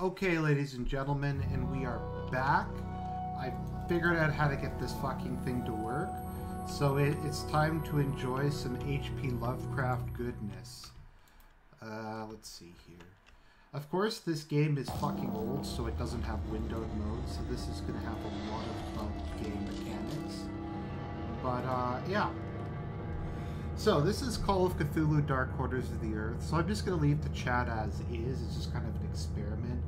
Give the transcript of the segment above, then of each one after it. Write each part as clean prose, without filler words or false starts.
Okay, ladies and gentlemen, and we are back. I figured out how to get this fucking thing to work. So it's time to enjoy some H.P. Lovecraft goodness. Let's see here. Of course, this game is fucking old, so it doesn't have windowed mode, so this is going to have a lot of bug game mechanics. But, yeah. So, this is Call of Cthulhu Dark Corners of the Earth, so I'm just going to leave the chat as is. It's just kind of an experiment.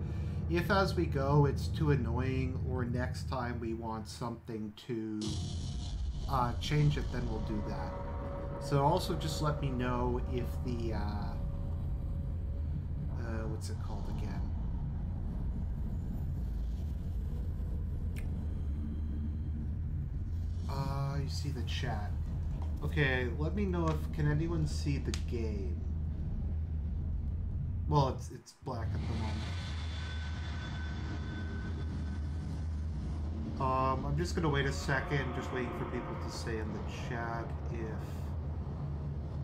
If as we go it's too annoying, or next time we want something to change it, then we'll do that. So also just let me know if the, what's it called again? You see the chat. Okay, let me know if, can anyone see the game? Well, it's black at the moment. I'm just gonna wait a second, just waiting for people to say in the chat if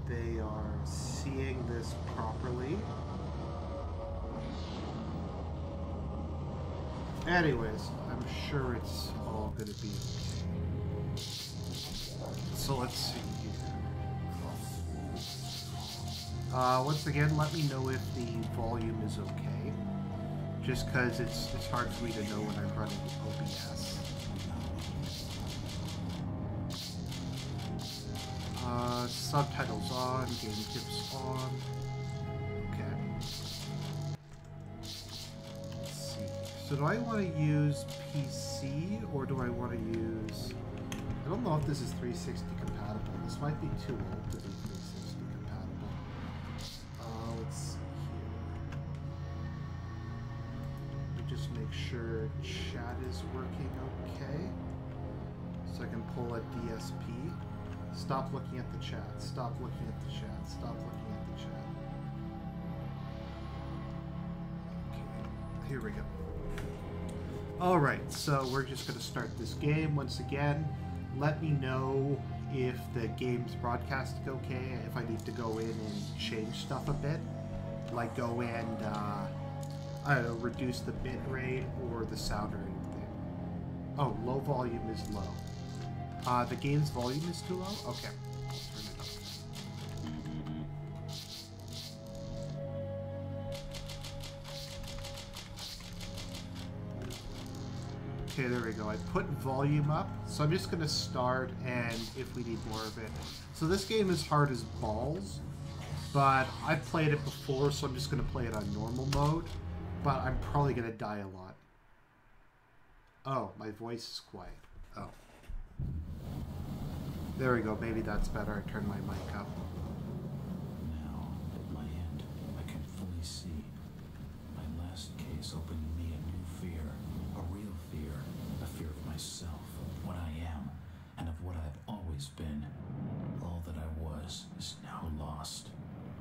they are seeing this properly. Anyways, I'm sure it's all gonna be okay. So let's see here. Once again, let me know if the volume is okay. Just because it's hard for me to know when I'm running OBS. Subtitles on, game tips on. Okay. Let's see. So do I want to use PC or do I want to use... I don't know if this is 360 compatible. This might be too old to be 360 compatible. Let's see here. Let me just make sure chat is working okay. So I can pull a DSP. Stop looking at the chat. Stop looking at the chat. Stop looking at the chat. Okay, here we go. Alright, so we're just going to start this game once again. Let me know if the game's broadcasting okay, if I need to go in and change stuff a bit. Like go and, I don't know, reduce the bit rate or the sound or anything. Oh, low volume is low. The game's volume is too low? Okay. I'll turn it up. Okay, there we go. I put volume up. So I'm just going to start, and if we need more of it. So this game is hard as balls, but I've played it before, so I'm just going to play it on normal mode. But I'm probably going to die a lot. Oh, my voice is quiet. Oh. There we go. Maybe that's better. I turned my mic up. Now, at my end, I can fully see. My last case opened me a new fear. A real fear. A fear of myself, of what I am, and of what I've always been. All that I was is now lost.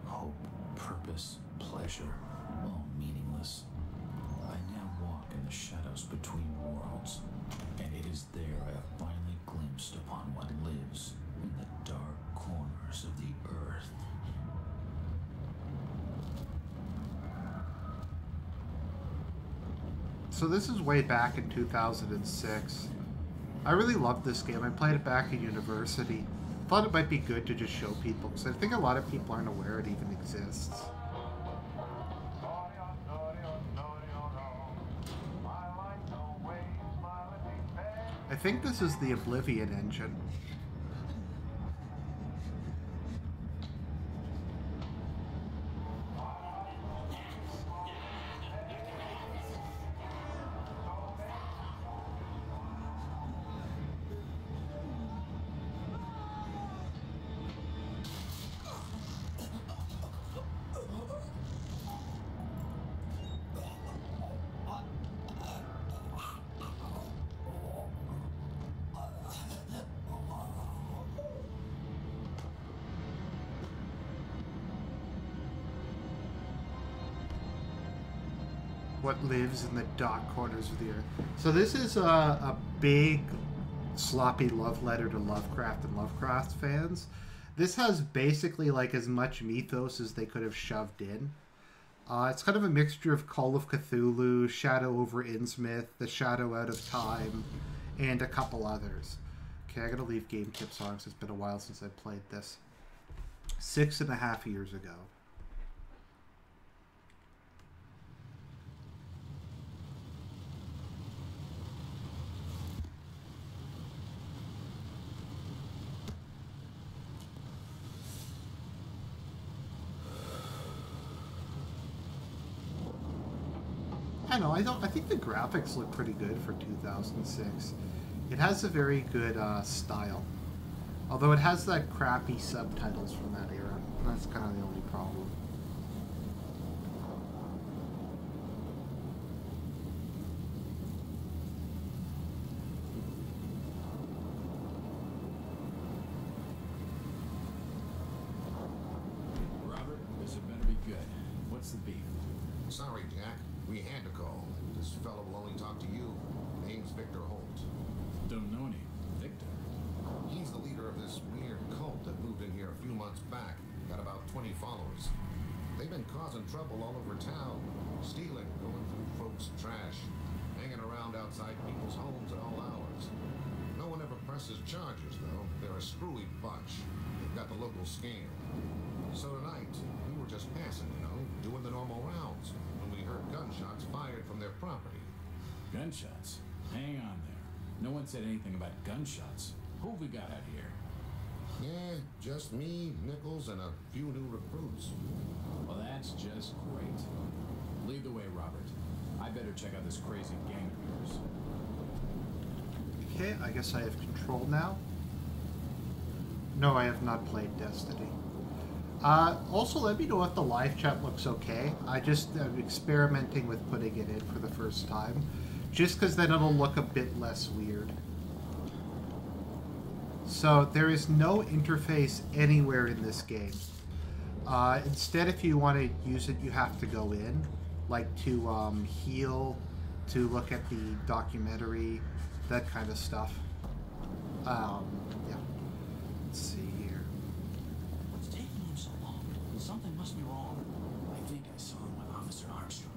Hope, purpose, pleasure, all meaningless. I now walk in the shadows between worlds, and it is there I have finally glimpsed upon what lives in the dark corners of the earth. So this is way back in 2006. I really loved this game. I played it back at university. Thought it might be good to just show people, because I think a lot of people aren't aware it even exists. I think this is the Oblivion engine. What lives in the dark corners of the earth. So this is a big sloppy love letter to Lovecraft and Lovecraft fans. This has basically like as much mythos as they could have shoved in. It's kind of a mixture of Call of Cthulhu, Shadow over Innsmouth, The Shadow Out of Time, and a couple others. Okay, I gotta leave game tips on because it's been a while since I played this. 6.5 years ago. I think the graphics look pretty good for 2006. It has a very good style. Although it has that crappy subtitles from that era. That's kind of the only problem. Robert, this had better be good. What's the beef? Sorry, Jack. We had to call. This fellow will only talk to you. Name's Victor Holt. Don't know any. Victor? He's the leader of this weird cult that moved in here a few months back. Got about 20 followers. They've been causing trouble all over town. Stealing, going through folks' trash, hanging around outside people's homes at all hours. No one ever presses charges, though. They're a screwy bunch. They've got the local scam. So tonight, we were just passing, doing the normal rounds, when we heard gunshots fired from their property. Gunshots? Hang on there. No one said anything about gunshots. Who have we got out here? Yeah, just me, Nichols, and a few new recruits. Well, that's just great. Lead the way, Robert. I better check out this crazy gang of yours. Okay, I guess I have control now. No, I have not played Destiny. Also, let me know if the live chat looks okay. I just am experimenting with putting it in for the first time, just because then it'll look a bit less weird. So there is no interface anywhere in this game. Instead, if you want to use it, you have to go in, like to heal, to look at the documentary, that kind of stuff. Yeah. Let's see here. What's taking him so long? Something must be wrong. I think I saw him with Officer Armstrong.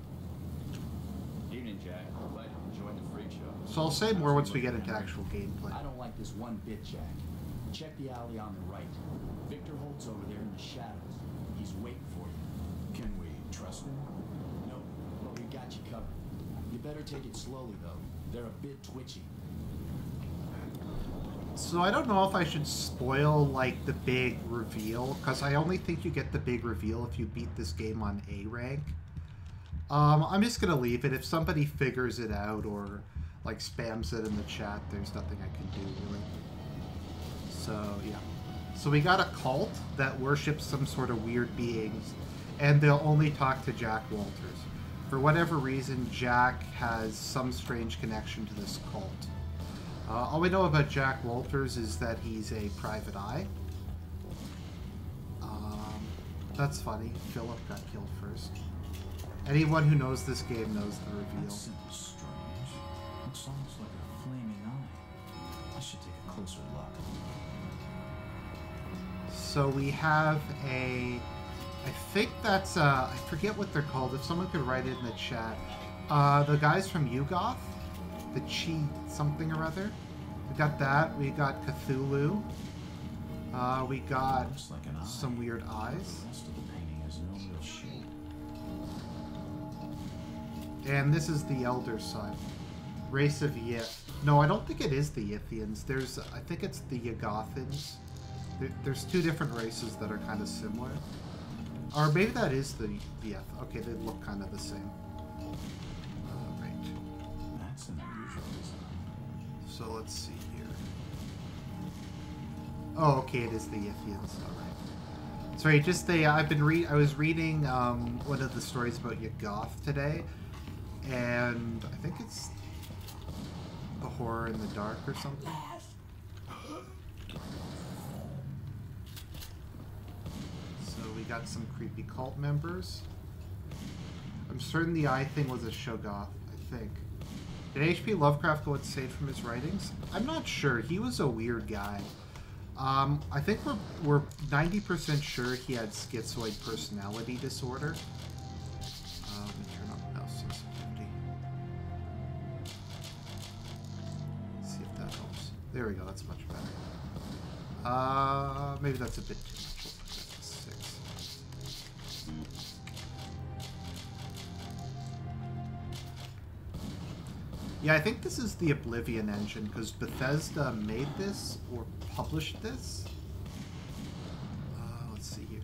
Evening, Jack. Glad you enjoyed the freak show. So I'll say more once we get into actual gameplay. I don't like this one bit, Jack. Check the alley on the right. Victor Holt's over there in the shadows. He's waiting for you. Can we trust him? No, but we got you covered. You better take it slowly, though. They're a bit twitchy. So I don't know if I should spoil, like, the big reveal, because I only think you get the big reveal if you beat this game on A rank. I'm just going to leave it. If somebody figures it out or, like, spams it in the chat, there's nothing I can do, really. So, yeah. So we got a cult that worships some sort of weird beings, and they'll only talk to Jack Walters. For whatever reason, Jack has some strange connection to this cult. All we know about Jack Walters is that he's a private eye. That's funny. Philip got killed first. Anyone who knows this game knows the reveal. That seems strange. Looks almost like a flaming eye. I should take a closer look. So we have a... I think that's... I forget what they're called. If someone could write it in the chat. The guys from Yugoth? The Chi something or other. We got that. We got Cthulhu. We got Like an eye. some weird eyes. The rest of the painting has no real shape. And this is the Elder Son. Race of Yith. No, I don't think it is the Yithians. I think it's the Yugothans. There's two different races that are kind of similar. Or maybe that is the Yith. Okay, they look kind of the same. Right. That's an unusual design. So let's see here. Oh, okay, it is the Yithians. All right. Sorry, just I was reading one of the stories about Yugoth today, and I think it's The Horror in the Dark or something. So we got some creepy cult members. I'm certain the eye thing was a Shoggoth, I think. Did H.P. Lovecraft go insane from his writings? I'm not sure. He was a weird guy. I think we're 90% sure he had schizoid personality disorder. There we go, that's much better. Maybe that's a bit too much. We'll put that to 6. Yeah, I think this is the Oblivion engine, because Bethesda made this, or published this. Let's see here.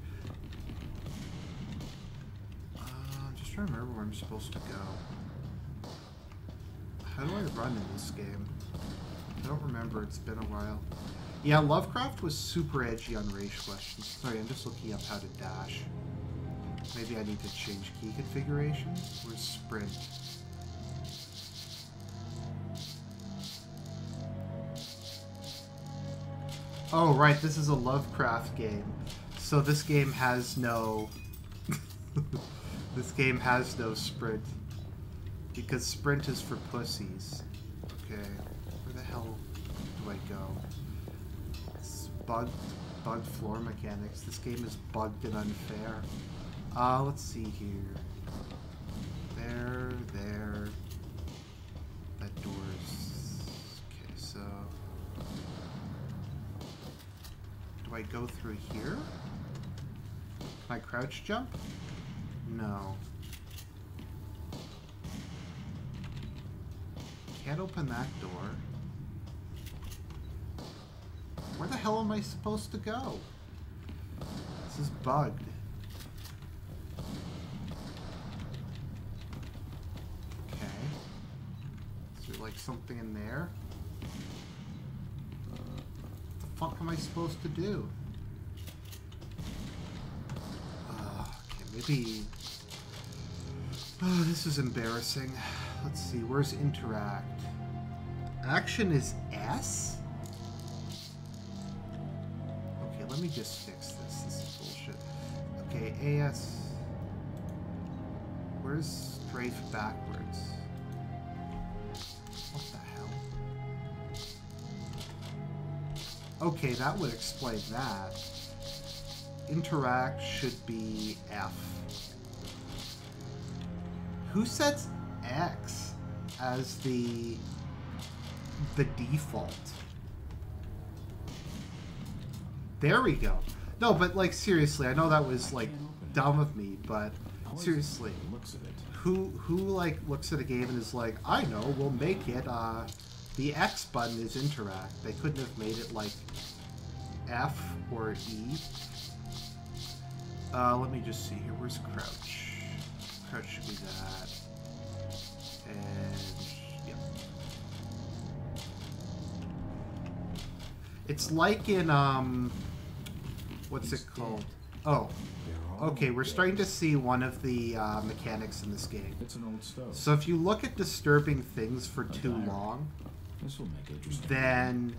I'm just trying to remember where I'm supposed to go. How do I run in this game? I don't remember, it's been a while. Yeah, Lovecraft was super edgy on race questions. Sorry, I'm just looking up how to dash. Maybe I need to change key configuration? Where's sprint? Oh, right, this is a Lovecraft game. So this game has no... this game has no sprint. Because sprint is for pussies. Okay, where the hell do I go? It's bugged floor mechanics. This game is bugged and unfair. Let's see here. There. That door's... Okay, so... Do I go through here? Can I crouch jump? No. Can't open that door. Where the hell am I supposed to go? This is bugged. Okay. Is there like something in there? What the fuck am I supposed to do? Okay, maybe... Oh, this is embarrassing. Let's see, where's interact? Action is S? Okay, let me just fix this. This is bullshit. Okay, AS... Where's strafe backwards? What the hell? Okay, that would explain that. Interact should be F. Who sets X as the default? There we go. No, but like seriously, I know that was like dumb of me, but seriously, who like looks at a game and is like, I know, we'll make it the X button is interact. They couldn't have made it like F or E. Let me just see here. Where's crouch? Crouch should be that. And yep. It's like in what's it called? Oh. Okay, we're starting to see one of the mechanics in this game. It's an old stove. So if you look at disturbing things for too long, This will make interesting. then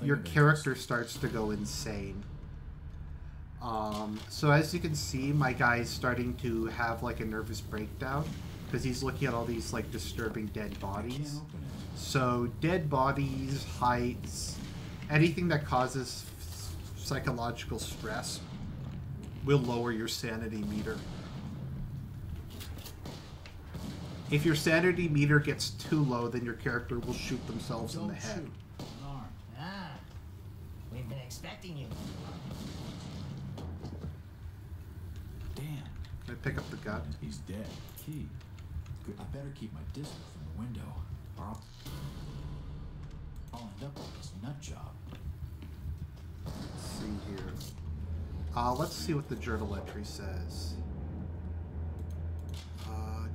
your character starts to go insane. So as you can see, my guy's starting to have like a nervous breakdown because he's looking at all these like disturbing dead bodies. So dead bodies, heights, anything that causes psychological stress will lower your sanity meter. If your sanity meter gets too low, then your character will shoot themselves in the head. Ah, we've been expecting you. Damn. Can I pick up the gun? He's dead. Key. Good. I better keep my distance from the window, or I'll end up with this nut job. Let's see here. Let's see what the journal entry says.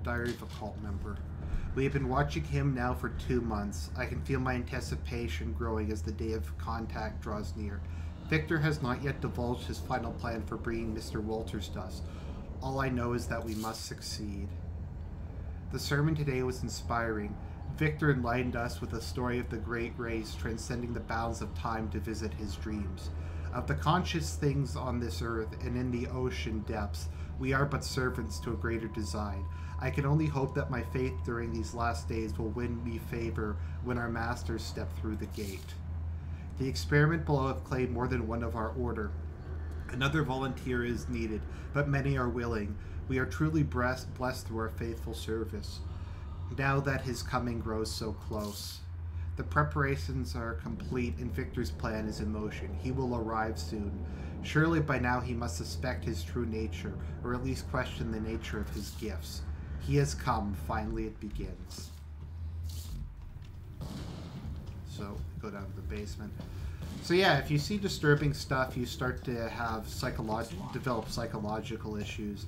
Diary of a cult member. We have been watching him now for 2 months. I can feel my anticipation growing as the day of contact draws near. Victor has not yet divulged his final plan for bringing Mr. Walters to us. All I know is that we must succeed. The sermon today was inspiring. Victor enlightened us with a story of the great race transcending the bounds of time to visit his dreams. Of the conscious things on this earth and in the ocean depths, we are but servants to a greater design. I can only hope that my faith during these last days will win me favor when our masters step through the gate. The experiment below have claimed more than one of our order. Another volunteer is needed, but many are willing. We are truly blessed through our faithful service, now that his coming grows so close. The preparations are complete and Victor's plan is in motion. He will arrive soon. Surely by now he must suspect his true nature, or at least question the nature of his gifts. He has come. Finally it begins. So, go down to the basement. So yeah, if you see disturbing stuff, you start to have develop psychological issues.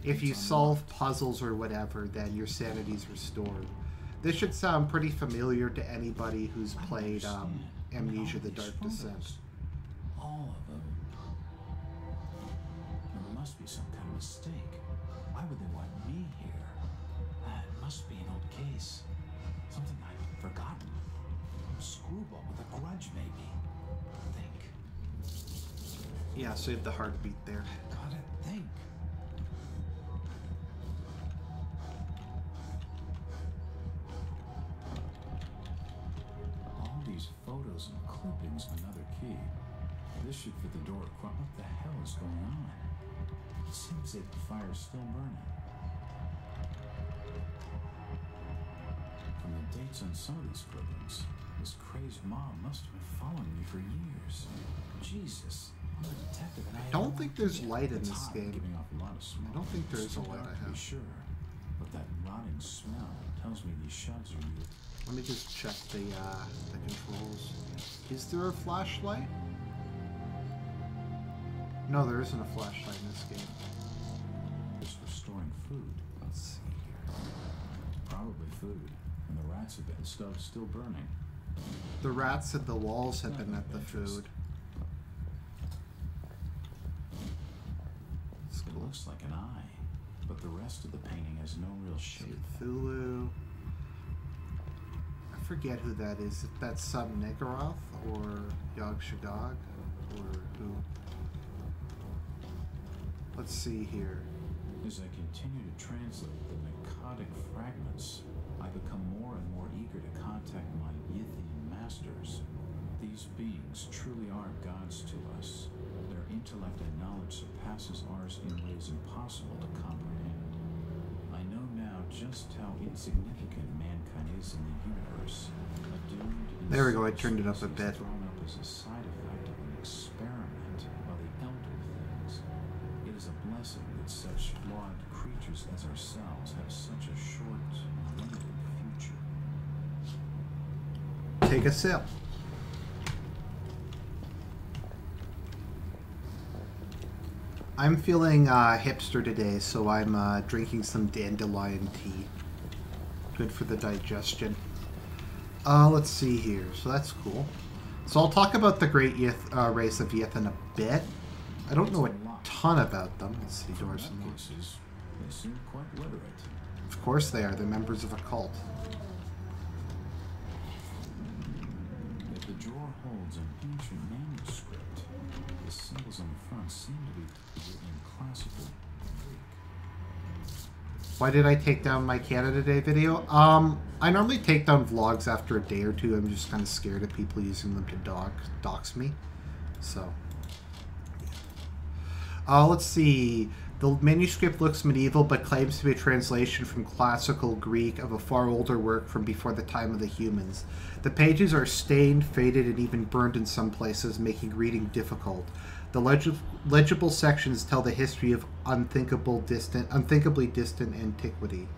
If you solve puzzles or whatever, then your sanity's restored. This should sound pretty familiar to anybody who's played Amnesia: The Dark Descent. All of them. There must be some kind of mistake. Why would they want me here? It must be an old case. Something I've forgotten. A screwball with a grudge, maybe. Think. Yeah, save the heartbeat there. Gotta think. All these photos and clippings, another key. This should fit the door. What the hell is going on? It seems that the fire's still burning. From the dates on some of these clippings, this crazed mob must have been following me for years. Jesus, I'm a detective and I don't think there's light in this game. Giving off a lot of smoke. I don't think there's a light. I have to be sure, but that rotting smell tells me these shots are used. Let me just check the controls. Is there a flashlight? No, there isn't a flashlight in this game. Just for storing food. Let's see here. Probably food, and the rats have been still burning. The rats at the walls have been at the food. It looks like an eye, but the rest of the painting has no real shape. Cthulhu. I forget who that is. If that's Sub-Niggurath or Yog-Shogog or who. Let's see here. As I continue to translate the narcotic fragments, I become more and more eager to contact my Yithian masters. These beings truly are gods to us. Their intellect and knowledge surpasses ours in ways impossible to comprehend. I know now just how insignificant mankind is in the universe. There we go, I turned it up a bit. Thrown up as a side effect of an experiment by the elder things. It is a blessing that such flawed creatures as ourselves have such a short, limited future. Take a sip. I'm feeling hipster today, so I'm drinking some dandelion tea. Good for the digestion. Let's see here. So that's cool. So I'll talk about the great race of Yith in a bit. I don't know a ton about them. Let's see, doors and doors. They seem quite literate. Of course they are. They're members of a cult. If the drawer holds an ancient manuscript, the symbols on the front seem to be written in classical Greek. Why did I take down my Canada Day video? I normally take down vlogs after a day or two. I'm just kind of scared of people using them to dox me. So, let's see. The manuscript looks medieval, but claims to be a translation from classical Greek of a far older work from before the time of the humans. The pages are stained, faded, and even burned in some places, making reading difficult. The legible sections tell the history of unthinkably distant antiquity.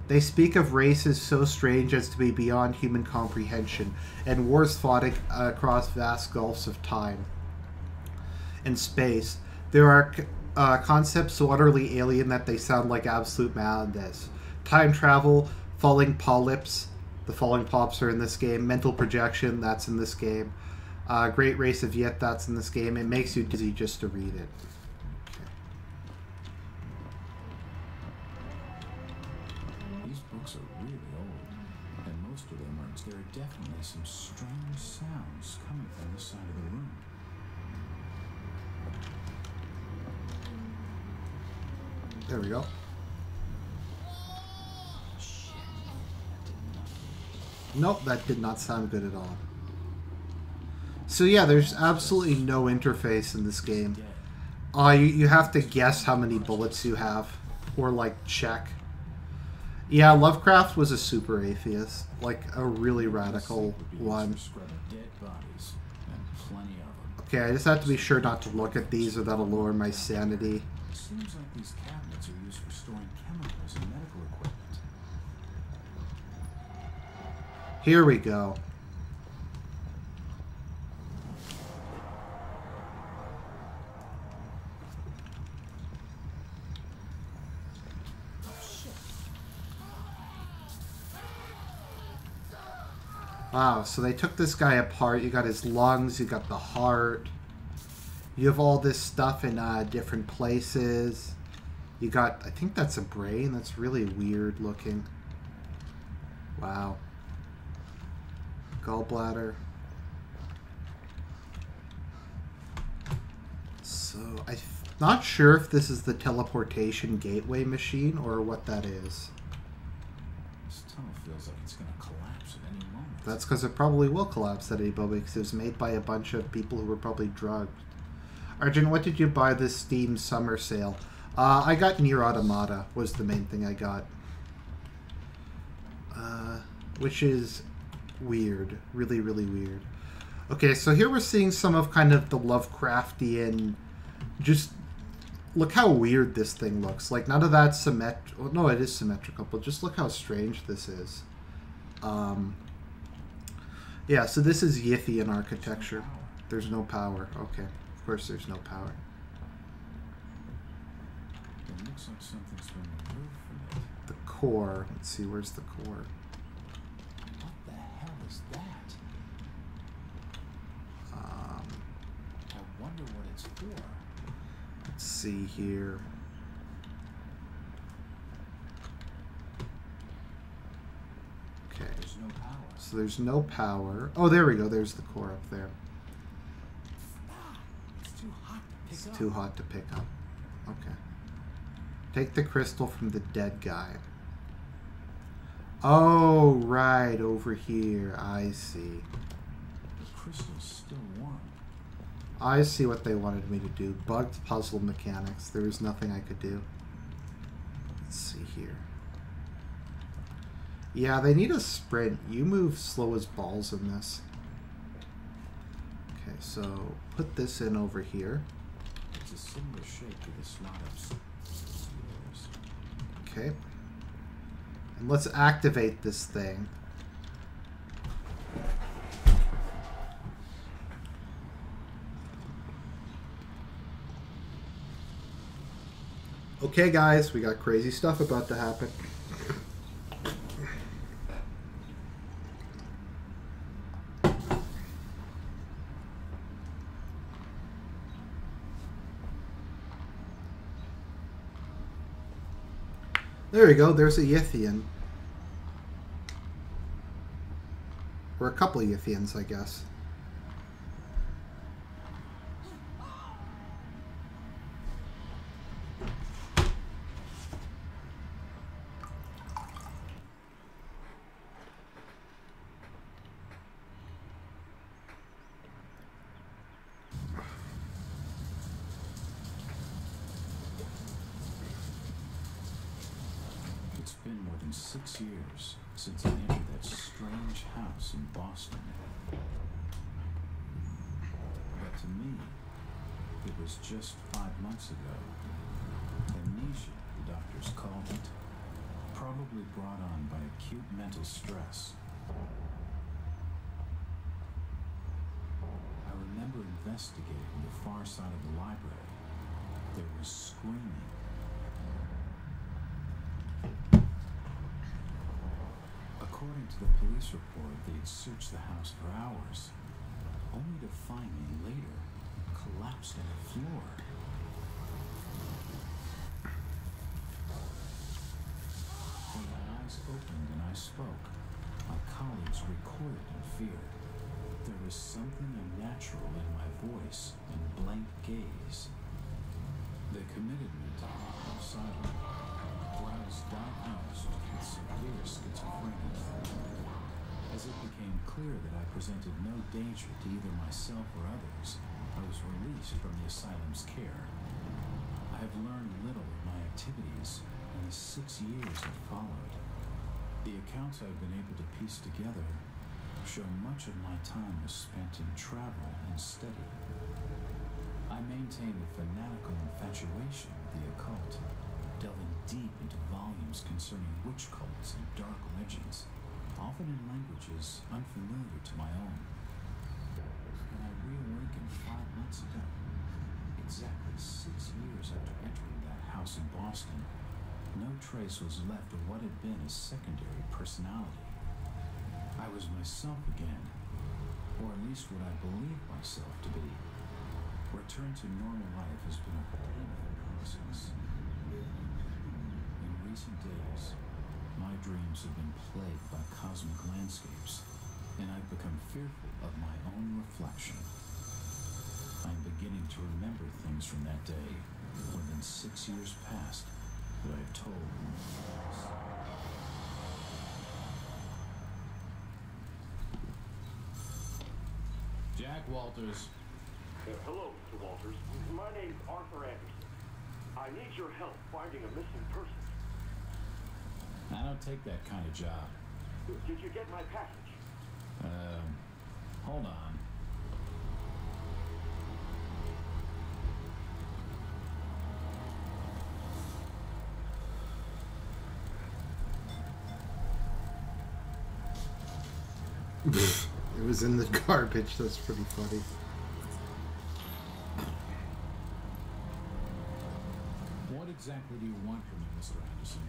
They speak of races so strange as to be beyond human comprehension, and wars fought across vast gulfs of time and space. There are concepts so utterly alien that they sound like absolute madness. Time travel, falling polyps. The falling polyps are in this game. Mental projection, that's in this game. Great race of Yith, that's in this game. It makes you dizzy just to read it. These books are really old, and most of them there are definitely some strange sounds coming from this side of the room. There we go. Shit. Nope, that did not sound good at all. So yeah, there's absolutely no interface in this game. You have to guess how many bullets you have, or like check. Yeah, Lovecraft was a super atheist, like a really radical one. Dead bodies, and plenty of them. Okay, I just have to be sure not to look at these or that'll lower my sanity. It seems like these cabinets are used for storing chemicals and medical equipment. Here we go. Wow, so they took this guy apart. You got his lungs, you got the heart. You have all this stuff in different places. You got, I think that's a brain. That's really weird looking. Wow. Gallbladder. So, I'm not sure if this is the teleportation gateway machine or what that is. This tunnel feels like it's going to collapse at any moment. That's because it probably will collapse at any moment because it was made by a bunch of people who were probably drugged. Argent, what did you buy this Steam summer sale? I got Nier Automata was the main thing I got. Which is weird. Really, really weird. Okay, so here we're seeing some of kind of the Lovecraftian... Just look how weird this thing looks. Like, none of that symmetrical... No, it is symmetrical, but just look how strange this is. Yeah, so this is Yithian architecture. There's no power. Okay, of course there's no power. It looks like something's been removed from it. The core. Let's see, where's the core? What the hell is that? I wonder what it's for. Let's see here. Okay. There's no power. So there's no power. Oh, there we go. There's the core up there. It's too hot to pick It's up. too hot to pick up. Okay. Take the crystal from the dead guy. Oh, right. Over here. I see. The crystal's still warm. I see what they wanted me to do. Bugged puzzle mechanics. There was nothing I could do. Let's see here. Yeah, they need a sprint. You move slow as balls in this. Okay, so put this in over here. It's a similar shape to the slot of stairs. Okay. And let's activate this thing. Okay, guys, we got crazy stuff about to happen. There we go, there's a Yithian. Or a couple of Yithians, I guess. It's been more than 6 years since I entered that strange house in Boston. But to me, it was just 5 months ago. Amnesia, the doctors called it. Probably brought on by acute mental stress. I remember investigating the far side of the library. There was screaming. According to the police report, they'd searched the house for hours, only to find me later collapsed on the floor. When my eyes opened and I spoke, my colleagues recoiled in fear. There was something unnatural in my voice and blank gaze. They committed me to an asylum, where I was diagnosed with severe schizophrenia. As it became clear that I presented no danger to either myself or others, I was released from the asylum's care. I have learned little of my activities in the 6 years that followed. The accounts I've been able to piece together show much of my time was spent in travel and study. I maintain a fanatical infatuation with the occult, delving deep into volumes concerning witch cults and dark legends, often in languages unfamiliar to my own. When I reawakened 5 months ago, exactly 6 years after entering that house in Boston, no trace was left of what had been a secondary personality. I was myself again, or at least what I believed myself to be. Return to normal life has been a painful process. In recent days, my dreams have been plagued by cosmic landscapes, and I've become fearful of my own reflection. I'm beginning to remember things from that day, more than 6 years past, that I've told no one else. Jack Walters. Hello, Mr. Walters. My name's Arthur Anderson. I need your help finding a missing person. I don't take that kind of job. Did you get my package? Hold on. It was in the garbage. That's pretty funny. What exactly do you want from me, Mr. Anderson?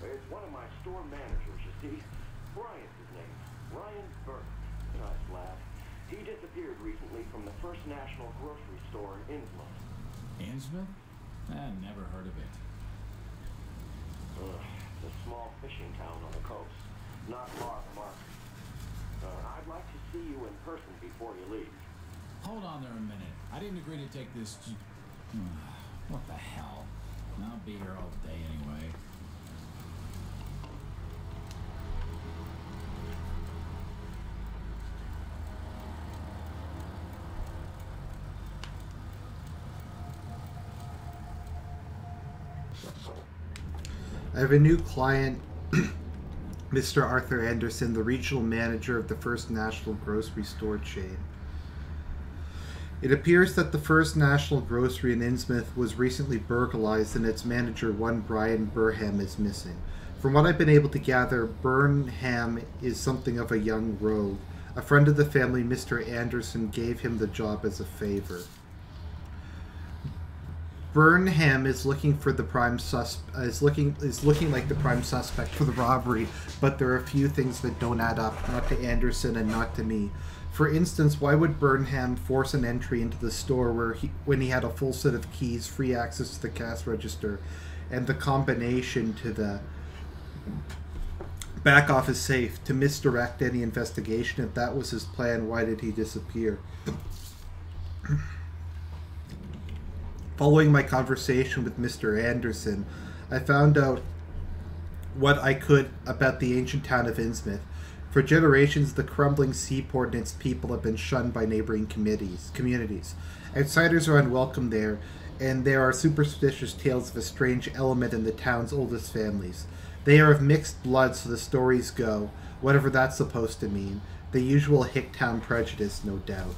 It's one of my store managers, you see. Brian's his name. Ryan Burke. Nice lad. He disappeared recently from the First National grocery store in Innsmouth. Innsmouth? Never heard of it. It's a small fishing town on the coast. Not far from Argent. I'd like to see you in person before you leave. Hold on there a minute. I didn't agree to take this. What the hell? I'll be here all day anyway. I have a new client, Mr. Arthur Anderson, the regional manager of the First National grocery store chain. It appears that the First National grocery in Innsmouth was recently burglarized and its manager, one Brian Burnham, is missing. From what I've been able to gather, Burnham is something of a young rogue. A friend of the family, Mr. Anderson, gave him the job as a favor. Burnham is looking for the prime is looking like the prime suspect for the robbery, but there are a few things that don't add up, not to Anderson and not to me. For instance, why would Burnham force an entry into the store when he had a full set of keys, free access to the cash register, and the combination to the back office safe to misdirect any investigation? If that was his plan, why did he disappear? Following my conversation with Mr. Anderson, I found out what I could about the ancient town of Innsmouth. For generations, the crumbling seaport and its people have been shunned by neighboring communities. Outsiders are unwelcome there, and there are superstitious tales of a strange element in the town's oldest families. They are of mixed blood, so the stories go, whatever that's supposed to mean. The usual Hicktown prejudice, no doubt.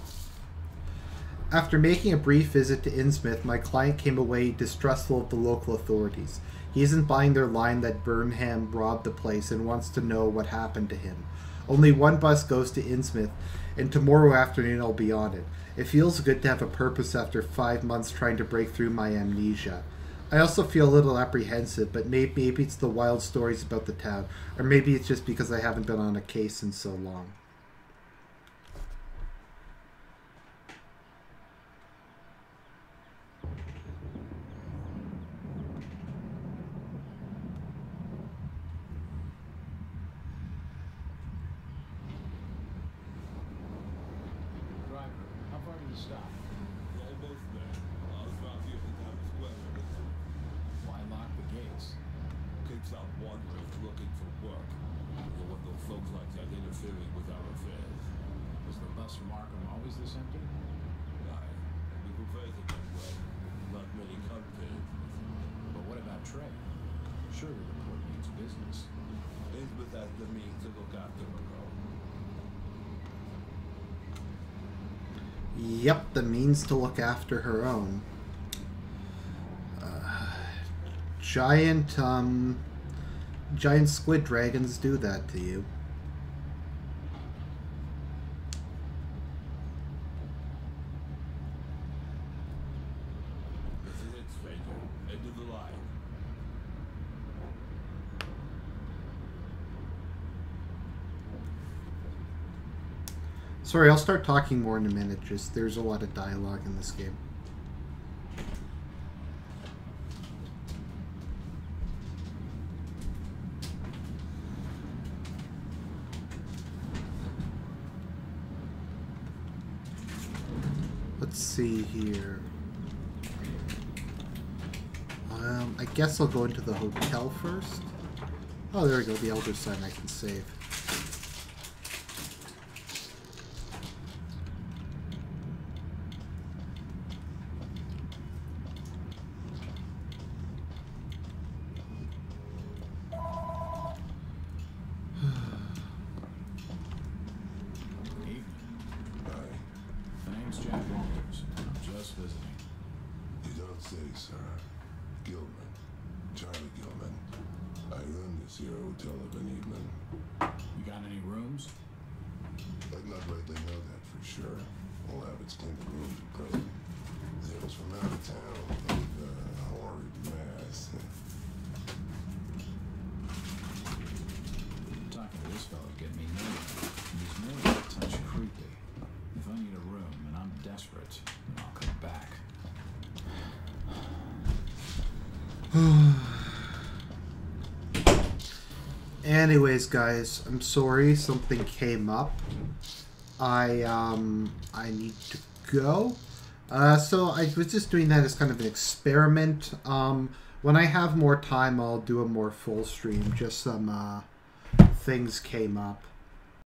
After making a brief visit to Innsmouth, my client came away distrustful of the local authorities. He isn't buying their line that Burnham robbed the place and wants to know what happened to him. Only one bus goes to Innsmouth, and tomorrow afternoon I'll be on it. It feels good to have a purpose after 5 months trying to break through my amnesia. I also feel a little apprehensive, but maybe it's the wild stories about the town, or maybe it's just because I haven't been on a case in so long. Surely the port means business. Elizabeth has the means to look after her own. Yep, the means to look after her own. Giant squid dragons do that to you. This is it, stranger. End of the line. Sorry, I'll start talking more in a minute. Just there's a lot of dialogue in this game. Let's see here. I guess I'll go into the hotel first. Oh, there we go. The elder sign I can save. Anyways, guys, I'm sorry something came up. I need to go. So I was just doing that as kind of an experiment. When I have more time, I'll do a more full stream. Just some things came up.